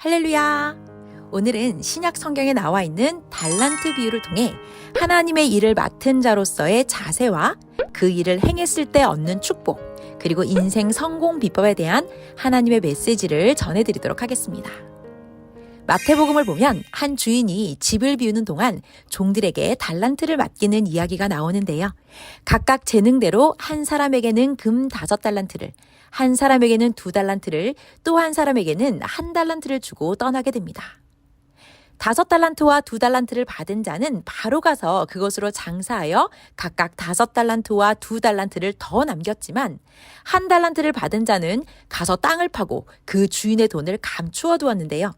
할렐루야! 오늘은 신약 성경에 나와 있는 달란트 비유를 통해 하나님의 일을 맡은 자로서의 자세와 그 일을 행했을 때 얻는 축복, 그리고 인생 성공 비법에 대한 하나님의 메시지를 전해드리도록 하겠습니다. 마태복음을 보면 한 주인이 집을 비우는 동안 종들에게 달란트를 맡기는 이야기가 나오는데요. 각각 재능대로 한 사람에게는 금 5달란트를, 한 사람에게는 2달란트를, 또 한 사람에게는 1달란트를 주고 떠나게 됩니다. 5달란트와 2달란트를 받은 자는 바로 가서 그것으로 장사하여 각각 5달란트와 2달란트를 더 남겼지만 1달란트를 받은 자는 가서 땅을 파고 그 주인의 돈을 감추어 두었는데요.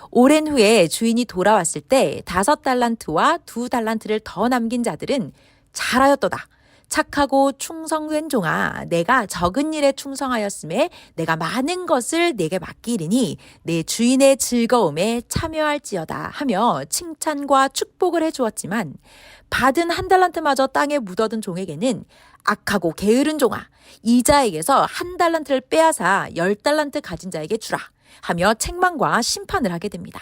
오랜 후에 주인이 돌아왔을 때 5달란트와 2달란트를 더 남긴 자들은 잘하였도다. 착하고 충성된 종아, 내가 적은 일에 충성하였음에 내가 많은 것을 내게 맡기리니 내 주인의 즐거움에 참여할지어다 하며 칭찬과 축복을 해주었지만 받은 1달란트마저 땅에 묻어둔 종에게는 악하고 게으른 종아, 이 자에게서 1달란트를 빼앗아 10달란트 가진 자에게 주라 하며 책망과 심판을 하게 됩니다.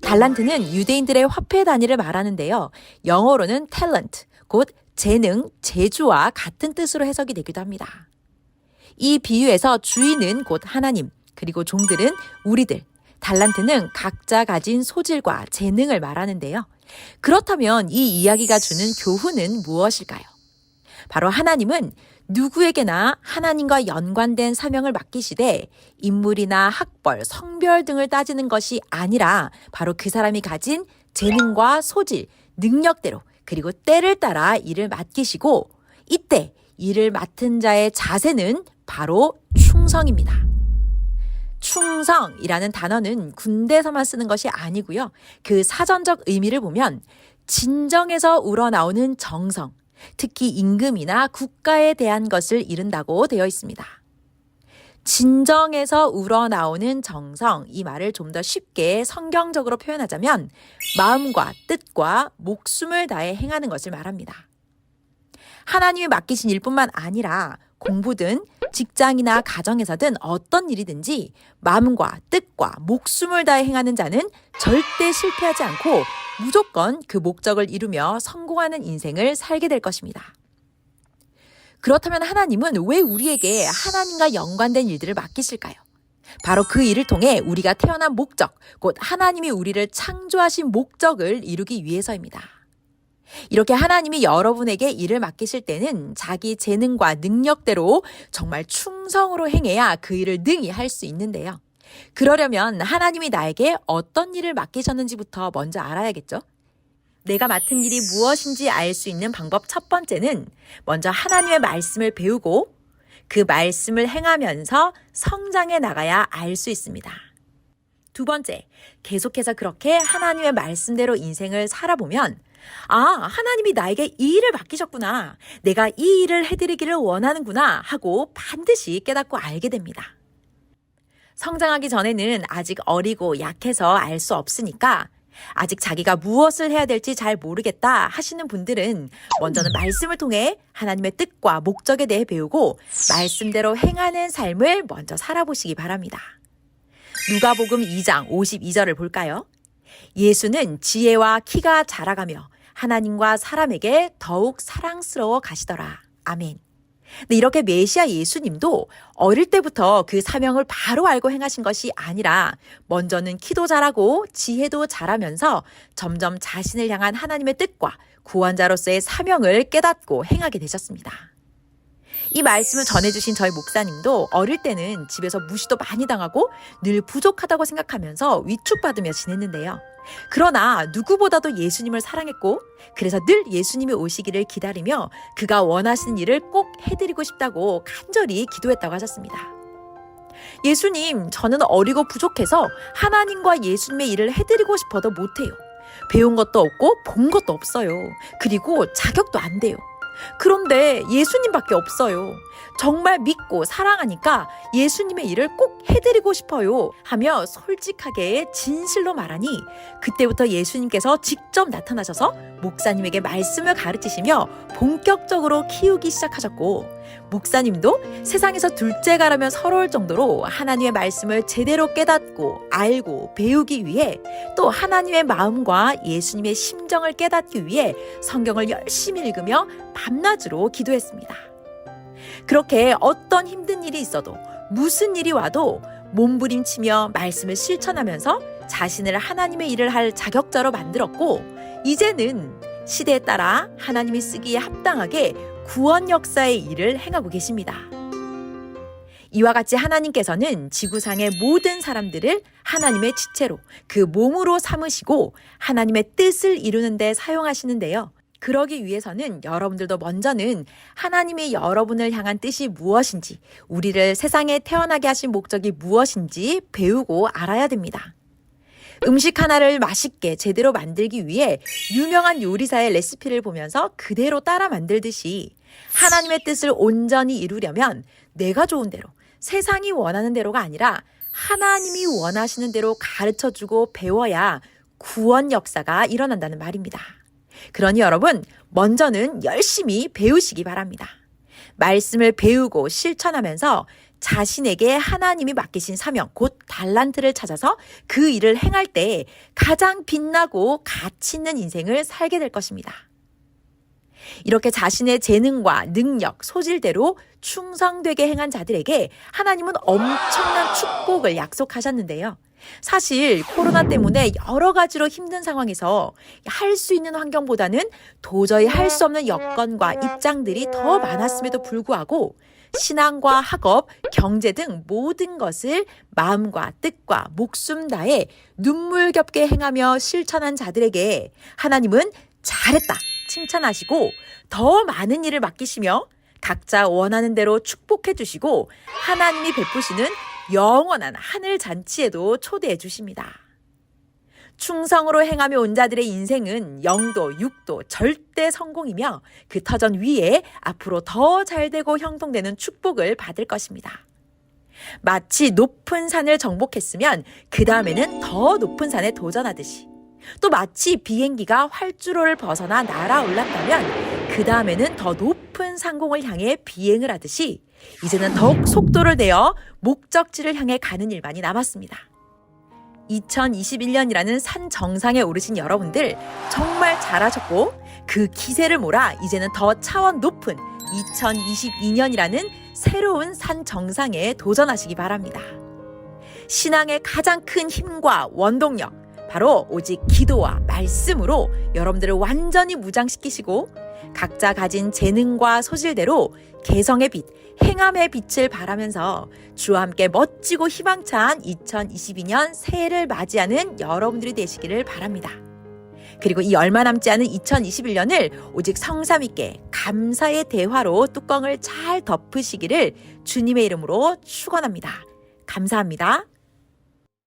달란트는 유대인들의 화폐 단위를 말하는데요. 영어로는 talent, 곧 재능, 재주와 같은 뜻으로 해석이 되기도 합니다. 이 비유에서 주인은 곧 하나님, 그리고 종들은 우리들, 달란트는 각자 가진 소질과 재능을 말하는데요. 그렇다면 이 이야기가 주는 교훈은 무엇일까요? 바로 하나님은 누구에게나 하나님과 연관된 사명을 맡기시되 인물이나 학벌, 성별 등을 따지는 것이 아니라 바로 그 사람이 가진 재능과 소질, 능력대로 그리고 때를 따라 일을 맡기시고 이때 일을 맡은 자의 자세는 바로 충성입니다. 충성이라는 단어는 군대에서만 쓰는 것이 아니고요. 그 사전적 의미를 보면 진정에서 우러나오는 정성, 특히 임금이나 국가에 대한 것을 이른다고 되어 있습니다. 진정에서 우러나오는 정성, 이 말을 좀 더 쉽게 성경적으로 표현하자면 마음과 뜻과 목숨을 다해 행하는 것을 말합니다. 하나님이 맡기신 일뿐만 아니라 공부든 직장이나 가정에서든 어떤 일이든지 마음과 뜻과 목숨을 다해 행하는 자는 절대 실패하지 않고 무조건 그 목적을 이루며 성공하는 인생을 살게 될 것입니다. 그렇다면 하나님은 왜 우리에게 하나님과 연관된 일들을 맡기실까요? 바로 그 일을 통해 우리가 태어난 목적, 곧 하나님이 우리를 창조하신 목적을 이루기 위해서입니다. 이렇게 하나님이 여러분에게 일을 맡기실 때는 자기 재능과 능력대로 정말 충성으로 행해야 그 일을 능히 할 수 있는데요. 그러려면 하나님이 나에게 어떤 일을 맡기셨는지부터 먼저 알아야겠죠? 내가 맡은 일이 무엇인지 알 수 있는 방법 첫 번째는 먼저 하나님의 말씀을 배우고 그 말씀을 행하면서 성장해 나가야 알 수 있습니다. 두 번째, 계속해서 그렇게 하나님의 말씀대로 인생을 살아보면 하나님이 나에게 이 일을 맡기셨구나. 내가 이 일을 해드리기를 원하는구나 하고 반드시 깨닫고 알게 됩니다. 성장하기 전에는 아직 어리고 약해서 알 수 없으니까 아직 자기가 무엇을 해야 될지 잘 모르겠다 하시는 분들은 먼저는 말씀을 통해 하나님의 뜻과 목적에 대해 배우고 말씀대로 행하는 삶을 먼저 살아보시기 바랍니다. 누가복음 2장 52절을 볼까요? 예수는 지혜와 키가 자라가며 하나님과 사람에게 더욱 사랑스러워 가시더라. 아멘. 근데 이렇게 메시아 예수님도 어릴 때부터 그 사명을 바로 알고 행하신 것이 아니라 먼저는 키도 자라고 지혜도 자라면서 점점 자신을 향한 하나님의 뜻과 구원자로서의 사명을 깨닫고 행하게 되셨습니다. 이 말씀을 전해주신 저희 목사님도 어릴 때는 집에서 무시도 많이 당하고 늘 부족하다고 생각하면서 위축받으며 지냈는데요. 그러나 누구보다도 예수님을 사랑했고 그래서 늘 예수님이 오시기를 기다리며 그가 원하시는 일을 꼭 해드리고 싶다고 간절히 기도했다고 하셨습니다. 예수님, 저는 어리고 부족해서 하나님과 예수님의 일을 해드리고 싶어도 못해요. 배운 것도 없고 본 것도 없어요. 그리고 자격도 안 돼요. 그런데 예수님밖에 없어요. 정말 믿고 사랑하니까 예수님의 일을 꼭 해드리고 싶어요 하며 솔직하게 진실로 말하니 그때부터 예수님께서 직접 나타나셔서 목사님에게 말씀을 가르치시며 본격적으로 키우기 시작하셨고, 목사님도 세상에서 둘째가라면 서러울 정도로 하나님의 말씀을 제대로 깨닫고 알고 배우기 위해, 또 하나님의 마음과 예수님의 심정을 깨닫기 위해 성경을 열심히 읽으며 밤낮으로 기도했습니다. 그렇게 어떤 힘든 일이 있어도, 무슨 일이 와도 몸부림치며 말씀을 실천하면서 자신을 하나님의 일을 할 자격자로 만들었고, 이제는 시대에 따라 하나님이 쓰기에 합당하게 구원 역사의 일을 행하고 계십니다. 이와 같이 하나님께서는 지구상의 모든 사람들을 하나님의 지체로, 그 몸으로 삼으시고 하나님의 뜻을 이루는 데 사용하시는데요. 그러기 위해서는 여러분들도 먼저는 하나님이 여러분을 향한 뜻이 무엇인지, 우리를 세상에 태어나게 하신 목적이 무엇인지 배우고 알아야 됩니다. 음식 하나를 맛있게 제대로 만들기 위해 유명한 요리사의 레시피를 보면서 그대로 따라 만들듯이, 하나님의 뜻을 온전히 이루려면 내가 좋은 대로, 세상이 원하는 대로가 아니라 하나님이 원하시는 대로 가르쳐주고 배워야 구원 역사가 일어난다는 말입니다. 그러니 여러분, 먼저는 열심히 배우시기 바랍니다. 말씀을 배우고 실천하면서 자신에게 하나님이 맡기신 사명, 곧 달란트를 찾아서 그 일을 행할 때 가장 빛나고 가치 있는 인생을 살게 될 것입니다. 이렇게 자신의 재능과 능력, 소질대로 충성되게 행한 자들에게 하나님은 엄청난 축복을 약속하셨는데요. 사실 코로나 때문에 여러 가지로 힘든 상황에서 할 수 있는 환경보다는 도저히 할 수 없는 여건과 입장들이 더 많았음에도 불구하고 신앙과 학업, 경제 등 모든 것을 마음과 뜻과 목숨 다해 눈물겹게 행하며 실천한 자들에게 하나님은 잘했다 칭찬하시고 더 많은 일을 맡기시며 각자 원하는 대로 축복해 주시고 하나님이 베푸시는 영원한 하늘 잔치에도 초대해 주십니다. 충성으로 행하며 온 자들의 인생은 영도, 육도 절대 성공이며 그 터전 위에 앞으로 더 잘되고 형통되는 축복을 받을 것입니다. 마치 높은 산을 정복했으면 그 다음에는 더 높은 산에 도전하듯이, 또 마치 비행기가 활주로를 벗어나 날아올랐다면 그 다음에는 더 높은 상공을 향해 비행을 하듯이 이제는 더욱 속도를 내어 목적지를 향해 가는 일만이 남았습니다. 2021년이라는 산 정상에 오르신 여러분들 정말 잘하셨고, 그 기세를 몰아 이제는 더 차원 높은 2022년이라는 새로운 산 정상에 도전하시기 바랍니다. 신앙의 가장 큰 힘과 원동력, 바로 오직 기도와 말씀으로 여러분들을 완전히 무장시키시고 각자 가진 재능과 소질대로 개성의 빛, 행함의 빛을 발하면서 주와 함께 멋지고 희망찬 2022년 새해를 맞이하는 여러분들이 되시기를 바랍니다. 그리고 이 얼마 남지 않은 2021년을 오직 성삼 있게 감사의 대화로 뚜껑을 잘 덮으시기를 주님의 이름으로 축원합니다. 감사합니다.